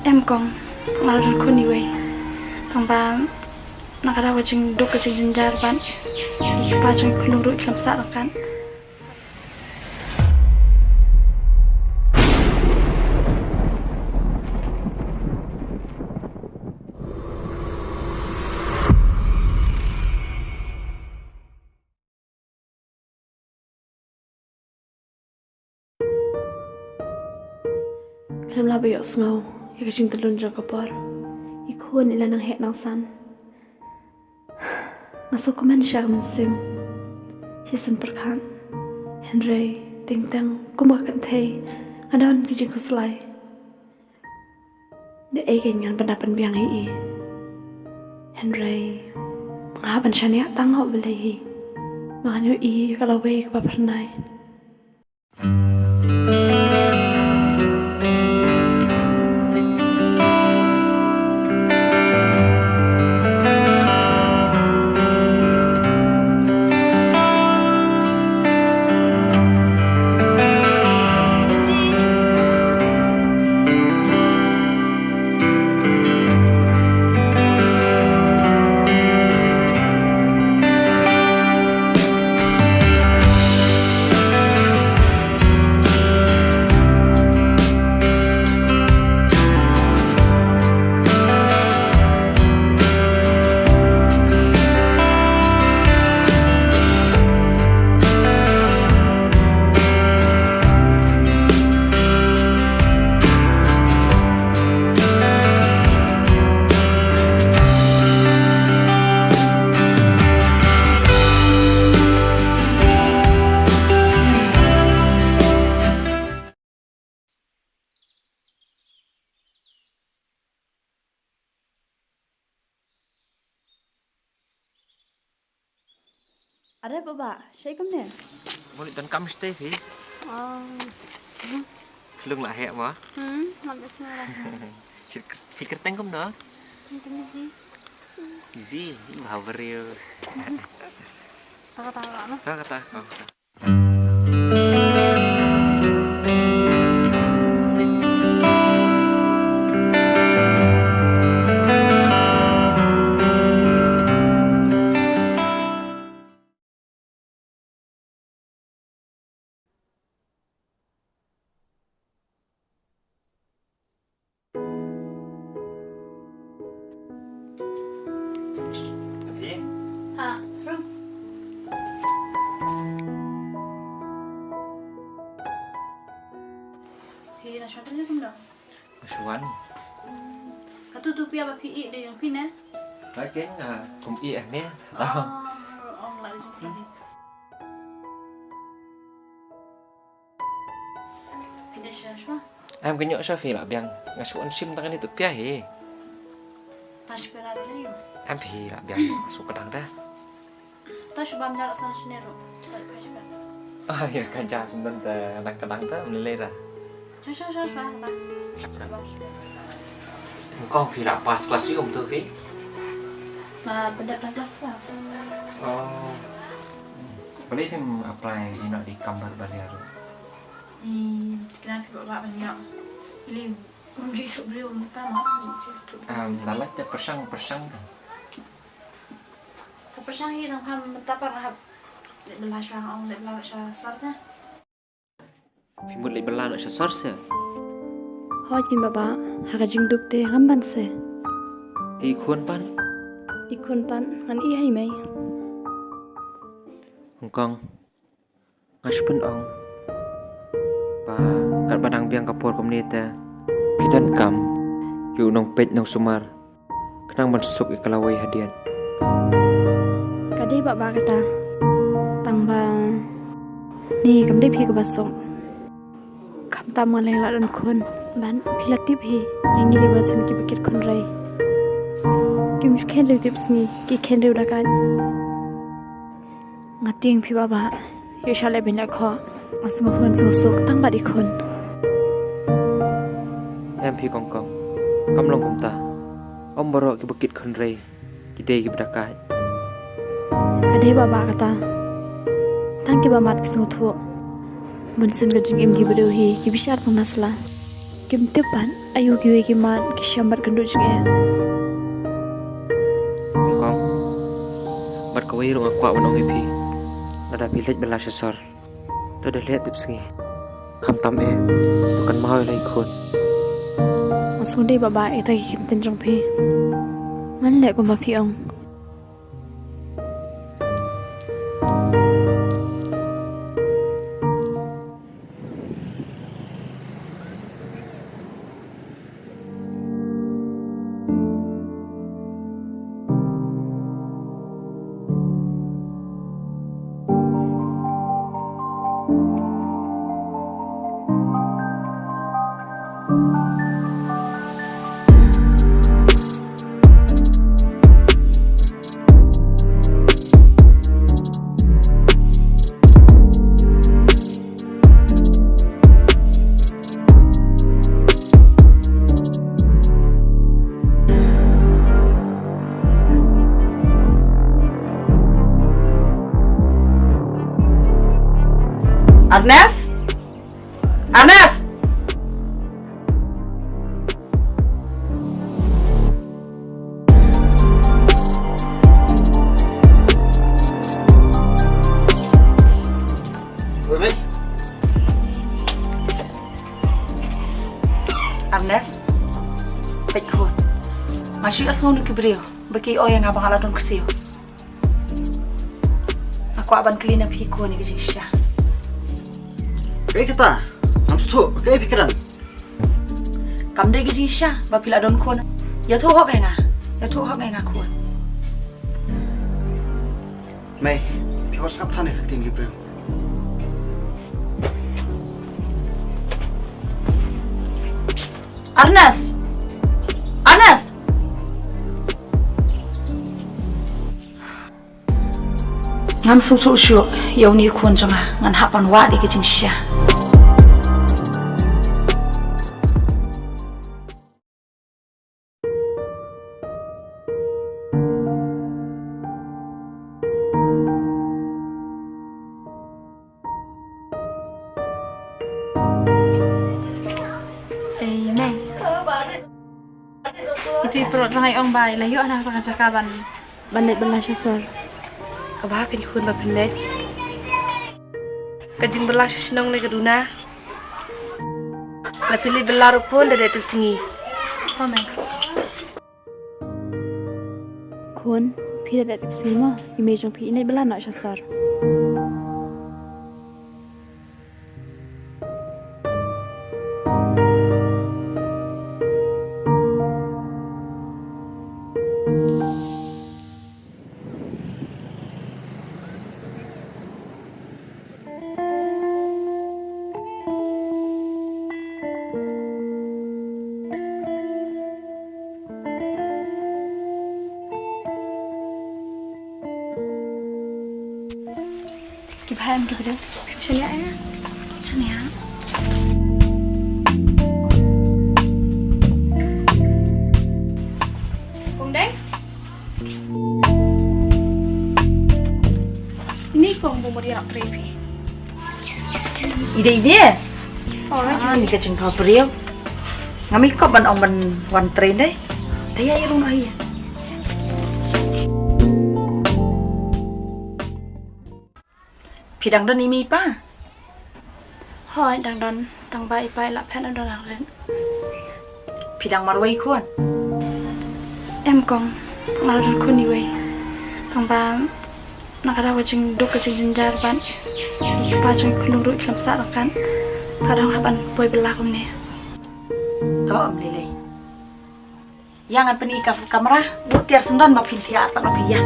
em còn ngaran ko ni way tamba nakarawa jing dok jing jinjar ban ikpa jing kunuru iklam sa kan Lam la bayok snow, ya kacing telun jang kapar. Ikun ila nang het nang san. Masuk kuman siya musim. Hisun perkan. Henry, ting tang, kumakan thay. Adon kijing kuslay. De egen ngan pendapan biang hii. Henry, ngapan siya niya tangok belahi. Makanyo i kalau way kapapernay. Ada baba, saya kemana? Boleh dan kamu stay fi? Oh, Lưng lại hẹ mà. mampir semua. Fikir tengkum dah. Mungkin sih. Easy, bahasa real. Tahu-tahu no. Tak kata. Ha, from. Pi nak shot ni kumda. Masuan. Katu tu pi apa pi deh yang pi ne? Lagi cùng i nè. Oh, lại trong pi đi. Pi deh shot Em cái nhỡ sao phi là biang ngasuan sim tangan itu pia he. Tash pela deh yo. Em phi là biang masuk ke dalam dah. Tash bam jarak sana sini ro. Sorry, tash pela. Ah ya kanca sebentar kadang-kadang dah menilai dah. Shot bang. Con phi là pas kelas itu tu phi. Mà benda kelas lah. Oh. Boleh film apply ini di kamar baru. Kenapa bapak banyak? Ini kunci tu beliau utama. Dalam tu persang. Seperti yang kita mentapa rahab belah syang belah syang startnya. Film boleh belan nak sesuatu. Hoi kin baba, haga jingduk te ngamban se. Di khun pan. Ikun pan ngan i hai mai. Hongkong. Ngaspun ong. Pa kat badang biang kapur komunita. Pidan kam. Yu nong pet nong sumar. Kenang masuk ikalawai hadian. Kade baba kata. Tangba. Ni kam dei pi ka basong. Kam tam ngaleng la don kun. Ban pilati pi yang ngiri bersen ki bakit kun rai. Kim khen le tips ni ki khen le dakan. Ngating pi baba. Yu shale bin la kho. Asung hun sok tang badi kun. Em phi kong. Kam long kum ta. Om baro ki bakit kun rai. Ki dei ki badakai. Kade baba kata. Tang ki ba mat ki sung thu. Bunsin ga jing im gi bedo hi ki bishar tong nasla. kim tipan ayu giwe giman kishambat kenduk jeng Kong bat kawai rong akwa wanong ipi nada pilet bela sesar tada lihat tips ngi kam tam bukan mau lai khon masung dei baba eta ki kim tin jong phi man le ko ma phi ong Agnes? Agnes? Mai. Agnes? Baik kuat. Masih asal nak beri, bagi orang abang aladun kesiu. Aku aban kelina piku ni kejisya. Kayak kita, namstu, kayak pikiran. Kam deh kejisya, bapil adon kuat. Ya tu hok enga, ya tu hok enga kuat. Mai, piwas kap thane kaktin gibril. Agnes? Agnes? Ngam susu syu, yau ni kuat jangan ngan hapan wadi kejisya. Meng itu perut jangai ong bai lah yuk anak akan cakapan bandit bela sesar Abah kan kun ba pendek. Kajing belas senang le kaduna. La pilih belar pun dari tu singi. oh meng kun phi da tip sima image jong phi inai bela nak sesar Kibhan kibhan macam ni ya macam ni ya Kongdeng. Ini kong bumbu dia nak trepi. Ide. Oh, Ni kajing pa beri. Ngami kau ban ong ban wan train deh. Taya irung rahi. Pidang don imi pa. hoi dang don tang bai pai la phen don lang len Pidang marwai kuan. em kong ngal don kun ni wei tang ba nakada wajing duk kajing jinjar ban ikpa jong kulung ru iklam sa kan kadang haban boy bela kum ne Kau am lele. Yang an peni kamera, butiar sendan ma pinti atak na piya.